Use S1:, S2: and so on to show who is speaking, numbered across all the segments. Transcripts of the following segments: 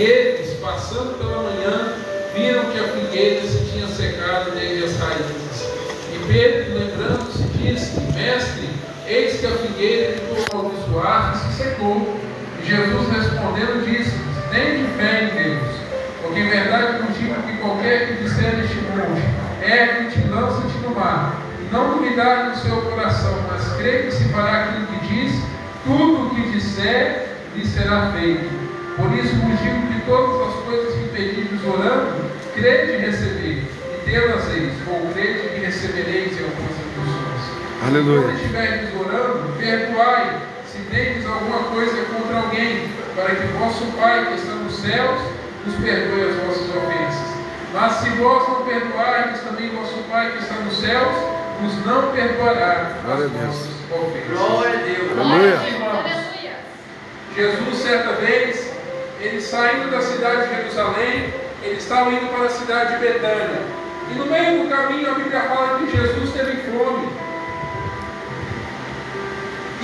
S1: E eles, passando pela manhã, viram que a figueira se tinha secado desde as raízes. E Pedro, lembrando-se, disse: Mestre, eis que a figueira que tu amaldiçoaste se secou. E Jesus respondendo disse: Tende fé em Deus, porque em verdade vos digo que qualquer que disser este monte, ergue-te, lança-te no mar, e não duvidar no seu coração, mas crê que se fará aquilo que diz, tudo o que disser lhe será feito. Por isso vos digo que todas as coisas que pedis orando, crede e receber, e tê-las eis, ou crede e recebereis em algumas traduções.
S2: Aleluia.
S1: Quando estiverdes orando, perdoai, se tendes alguma coisa contra alguém, para que vosso Pai que está nos céus nos perdoe as vossas ofensas. Mas se vós não perdoardes, também vosso Pai que está nos céus nos não perdoará as vossas ofensas.
S3: Glória a Deus.
S2: Aleluia.
S1: Jesus, certa vez, ele saindo da cidade de Jerusalém, ele estava indo para a cidade de Betânia. E no meio do caminho a Bíblia fala que Jesus teve fome.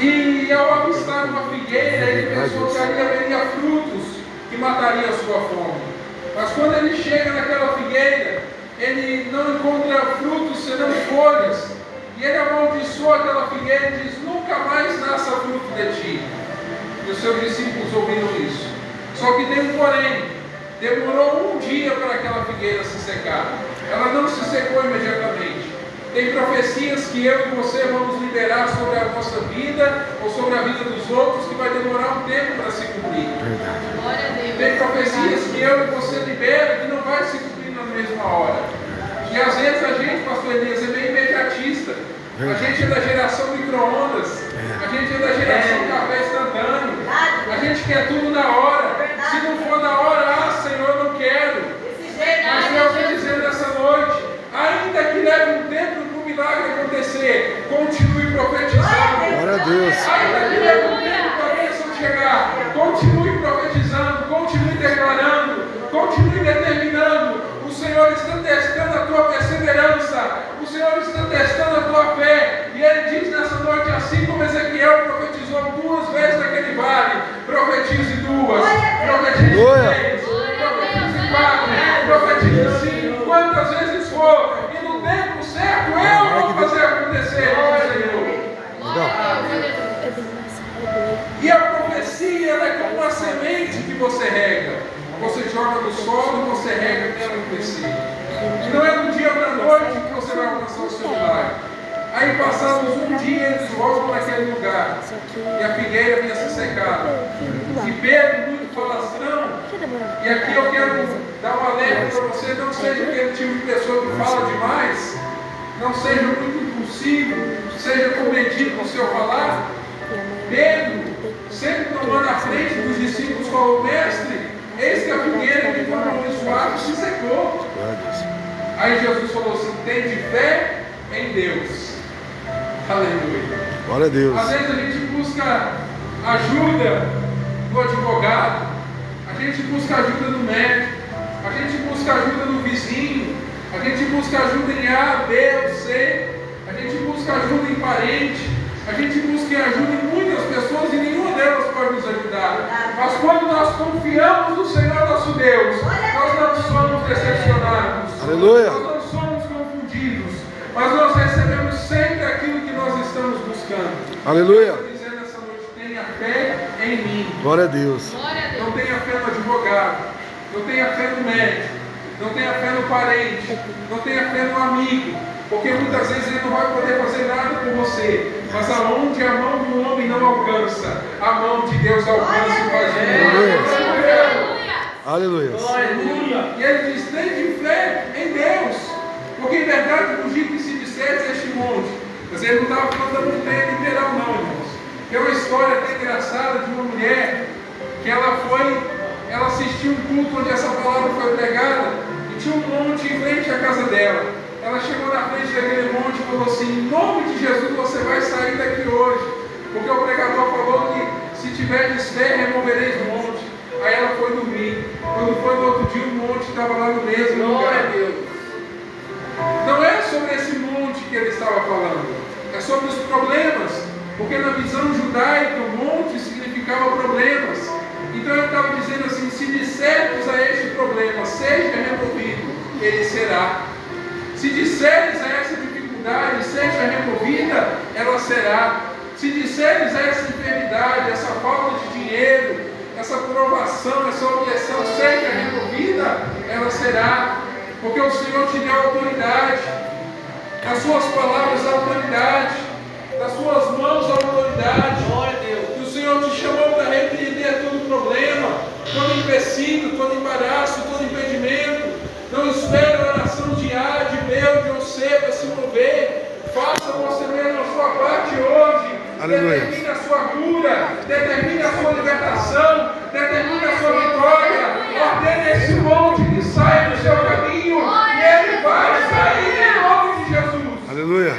S1: E ao avistar uma figueira, ele pensou que ali haveria frutos que matariam a sua fome. Mas quando ele chega naquela figueira, ele não encontra frutos senão folhas. E ele amaldiçoa aquela figueira e diz: Nunca mais nasça fruto de ti. E os seus discípulos ouviram isso. Só que tem um porém. Demorou um dia para aquela figueira se secar. Ela não se secou imediatamente. Tem profecias que eu e você vamos liberar sobre a nossa vida ou sobre a vida dos outros que vai demorar um tempo para se cumprir. Tem profecias que eu e você libera que não vai se cumprir na mesma hora. E às vezes a gente, pastor Elias, é meio imediatista. A gente é da geração micro-ondas. A gente é da geração café instantâneo. A gente quer tudo na hora. Se não for na hora, Senhor, não quero. Mas Deus está dizendo nessa noite, ainda que leve um tempo para o milagre acontecer, continue profetizando.
S2: Glória a Deus.
S1: Ainda que leve um tempo para a bênção chegar, continue profetizando, continue declarando, continue determinando. O Senhor está testando a tua perseverança, o Senhor está testando a tua fé. E Ele diz nessa noite, assim como Ezequiel profetizou 2 vezes naquele vale, profetize 2, profetize 3, profetize 4, profetize 5, quantas vezes for, e no tempo certo eu vou fazer acontecer, Senhor. E a profecia ela é como uma semente que você rega. Você joga no solo e você rega até ela crescer. E não é do dia para a noite que você vai alcançar o seu milagre. Aí passamos um dia, eles voltam naquele lugar. E a figueira vinha se secada. E Pedro, muito falastrão, e aqui eu quero dar um alerta para você, não seja aquele tipo de pessoa que fala demais, não seja muito impulsivo, seja comedido no seu falar. Pedro, sempre tomando a frente dos discípulos, falou: Mestre, eis que a figueira que foi amaldiçoada se secou. Aí Jesus falou assim: Tende fé em Deus. Aleluia.
S2: Glória a Deus.
S1: Às vezes a gente busca ajuda do advogado, a gente busca ajuda do médico, a gente busca ajuda do vizinho, a gente busca ajuda em A, B ou C, a gente busca ajuda em parente, a gente busca ajuda em muitas pessoas e nenhuma delas pode nos ajudar. Mas quando nós confiamos no Senhor nosso Deus, nós não somos decepcionados.
S2: Aleluia.
S1: Nós não somos confundidos, mas nós recebemos sempre aquilo que nós estamos buscando.
S2: Aleluia.
S1: Eu estou dizendo nessa noite: tenha fé em mim.
S2: Glória a Deus.
S1: Não tenha fé no advogado, não tenha fé no médico, não tenha fé no parente, não tenha fé no amigo, porque muitas vezes ele não vai poder fazer nada por você. Mas aonde a mão do homem não alcança, a mão de Deus alcança e faz milagres.
S2: Aleluia.
S1: Aleluia. E ele diz: tende fé em Deus, porque em verdade no dia que se disser este monte. Mas ele não estava falando da montanha literal, não, irmãos. Tem uma história até engraçada de uma mulher que ela assistiu um culto onde essa palavra foi pregada e tinha um monte em frente à casa dela. Ela chegou na frente daquele monte e falou assim: em nome de Jesus você vai sair daqui hoje, porque o pregador falou que se tiveres fé removereis o monte. Aí ela foi dormir. Quando foi no outro dia, o monte estava lá no mesmo lugar. Não é sobre esse monte que ele estava falando, é sobre os problemas, porque na visão judaica o monte significava problemas. Então ele estava dizendo assim: se dissermos a este problema, seja removido, ele será. Se disseres a essa dificuldade, seja removida, ela será. Se disseres a essa enfermidade, essa falta de dinheiro, essa provação, essa objeção, seja removida, ela será. Porque o Senhor te deu autoridade, nas suas palavras a autoridade, nas suas mãos a autoridade. E o Senhor te chamou para repreender todo problema, todo empecilho, todo embaraço, todo impedimento. Não espere a oração diária de meu, de você para se mover. Faça você mesmo a sua parte hoje.
S2: Aleluia.
S1: Determine a sua cura, determine a sua libertação, determine a sua vitória. Ordene esse monte que saia do seu caminho e ele vai sair em nome de Jesus.
S2: Aleluia.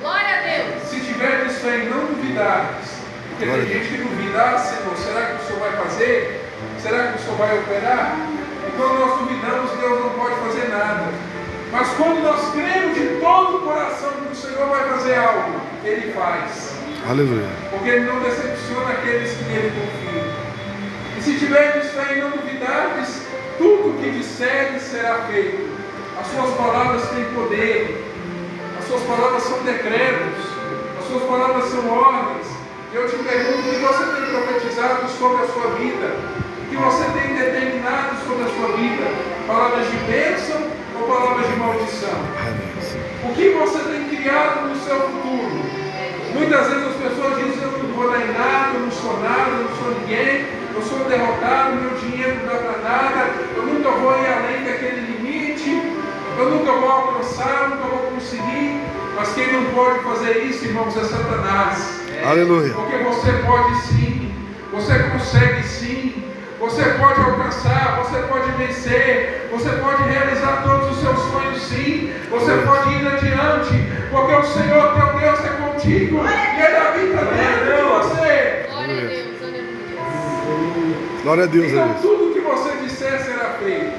S3: Glória a Deus.
S1: Se tiveres fé e não duvidares, porque
S2: Glória
S1: tem gente que duvida, Senhor, será que o Senhor vai fazer? Será que o Senhor vai operar? E quando nós duvidamos, Deus não pode fazer nada. Mas quando nós cremos de todo o coração que o Senhor vai fazer algo, Ele faz.
S2: Aleluia.
S1: Porque Ele não decepciona aqueles que nele confiam. E se tiverdes fé e não duvidares, tudo o que disseres será feito. As suas palavras têm poder. As suas palavras são decretos. As suas palavras são ordens. Eu te pergunto, o que você tem profetizado sobre a sua vida? O que você tem determinado sobre a sua vida? Palavras de bênção ou palavras de maldição? O que você tem criado no seu futuro? Muitas vezes as pessoas dizem: eu não vou dar em nada, eu não sou nada, eu não sou ninguém, eu sou derrotado, meu dinheiro não dá para nada, eu nunca vou ir além daquele limite, eu nunca vou alcançar, eu nunca vou conseguir. Mas quem não pode fazer isso, irmãos, é Satanás.
S2: Aleluia.
S1: Porque você pode sim, você consegue sim, você pode alcançar, você pode vencer, você pode realizar todos os seus sonhos sim, você pode ir adiante, porque o Senhor teu Deus é contigo e Ele habita dentro de você.
S3: Glória a Deus, aleluia.
S2: Glória a Deus.
S1: Então tudo que você disser será feito.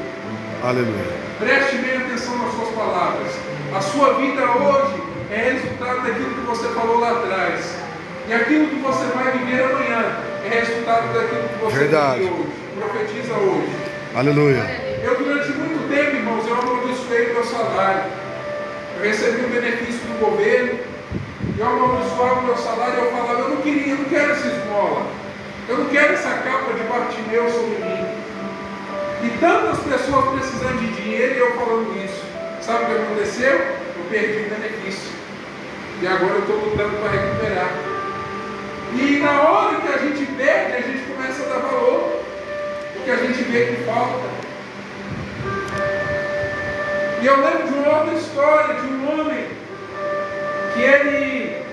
S2: Aleluia.
S1: Preste bem atenção nas suas palavras. A sua vida hoje é resultado daquilo que você falou lá atrás. E aquilo que você vai viver amanhã é resultado daquilo que você vive hoje. Profetiza hoje.
S2: Aleluia.
S1: Eu durante muito tempo, irmãos, eu amaldiçoei o meu salário. Eu recebi um benefício do governo. Eu amaldiçoava o meu salário e eu falava: eu não quero essa esmola. Eu não quero essa capa de Bartimeu sobre mim. E tantas pessoas precisando de dinheiro e eu falando isso. Sabe o que aconteceu? Eu perdi o benefício. E agora eu estou lutando para recuperar. E na hora que a gente perde, a gente começa a dar valor. Porque a gente vê que falta. E eu lembro de uma outra história de um homem que ele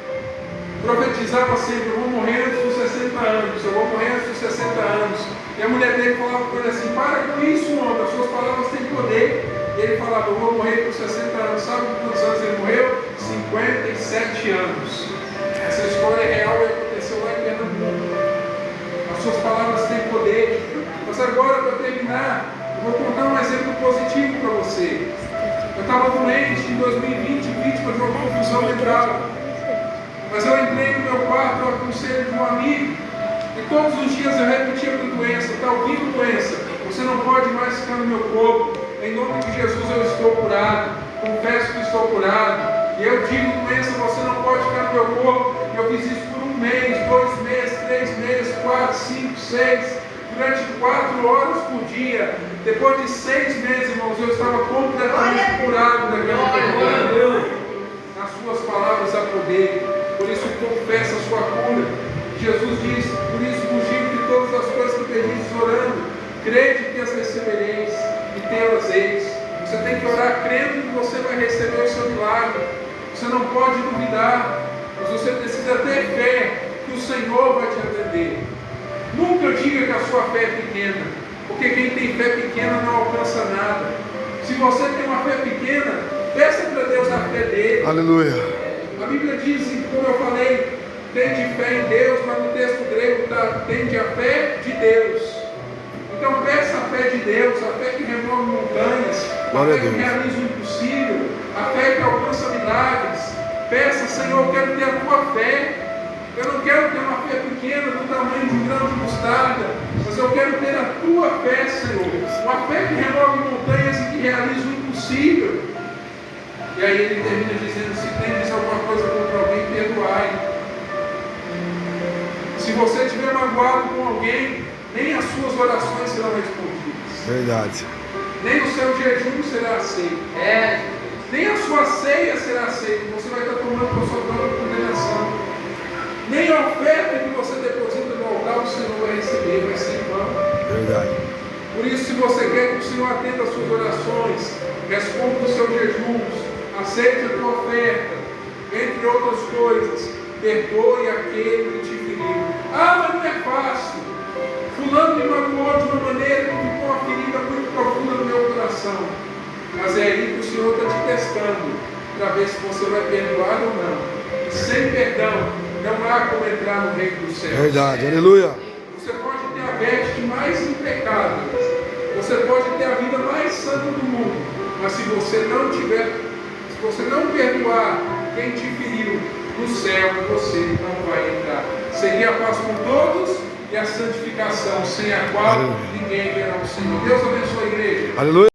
S1: profetizava sempre: eu vou morrer antes dos 60 anos, eu vou morrer antes dos 60 anos. E a mulher dele falava com ele assim: para com isso, homem, as suas palavras têm poder. E ele falava: eu vou morrer com 60 anos. Sabe com quantos anos ele morreu? 57 anos. Essa história é real e aconteceu lá em Pernambuco. As suas palavras têm poder. Mas agora, para terminar, eu vou contar um exemplo positivo para você. Eu estava doente em 2020, vítima de uma confusão mental. Mas eu entrei no meu quarto ao conselho de um amigo. E todos os dias eu repetia para a doença: está ouvindo, doença? Você não pode mais ficar no meu corpo. Em nome de Jesus eu estou curado. Confesso que estou curado. E eu digo: doença, você não pode ficar no meu corpo. Eu fiz isso por 1 mês, 2 meses, 3 meses, 4, 5, 6. Durante 4 horas por dia. Depois de 6 meses, irmãos, eu estava completamente curado daquela enfermidade. Nas suas palavras há poder. Por isso confessa a sua cura. Jesus disse: por isso vos digo que todas as coisas que pedis orando, crede que as recebereis e tê-las eis. Você tem que orar crendo que você vai receber o seu milagre. Você não pode duvidar, mas você precisa ter fé que o Senhor vai te atender. Nunca diga que a sua fé é pequena, porque quem tem fé pequena não alcança nada. Se você tem uma fé pequena, peça para Deus a fé dele.
S2: Aleluia.
S1: A Bíblia diz, como eu falei, tende fé em Deus, mas no texto grego está: tende a fé de Deus. Então peça a fé de Deus, a fé que remove montanhas, a fé que realiza o impossível, a fé que alcança milagres. Peça: Senhor, eu quero ter a tua fé. Eu não quero ter uma fé pequena do tamanho de um grão de mostarda, mas eu quero ter a tua tua fé, Senhor. Uma fé que remove montanhas e que realiza o impossível. E aí ele termina dizendo: se tendes alguma coisa contra alguém, perdoai. Se você estiver magoado com alguém, nem as suas orações serão respondidas.
S2: Verdade.
S1: Nem o seu jejum será aceito. Nem a sua ceia será aceita. Você vai estar tomando por sua própria condenação. Nem a oferta que você deposita no altar o Senhor vai receber, vai ser em vão.
S2: Verdade.
S1: Por isso, se você quer que o Senhor atenda às suas orações, responda os seus jejuns, aceite a tua oferta, entre outras coisas, perdoe aquele que te feriu. Ah, mas não é fácil. Fulano me magoou de uma maneira que ficou uma ferida muito profunda no meu coração. Mas é aí que o Senhor está te testando, para ver se você vai perdoar ou não. E sem perdão, não há como entrar no reino dos céus.
S2: Verdade. Aleluia.
S1: Você pode ter a veste mais impecável, você pode ter a vida mais santa do mundo, mas se você não perdoar quem te feriu, no céu você não vai entrar. Seria a paz com todos e a santificação, sem a qual ninguém verá o Senhor. Deus abençoe a igreja.
S2: Aleluia.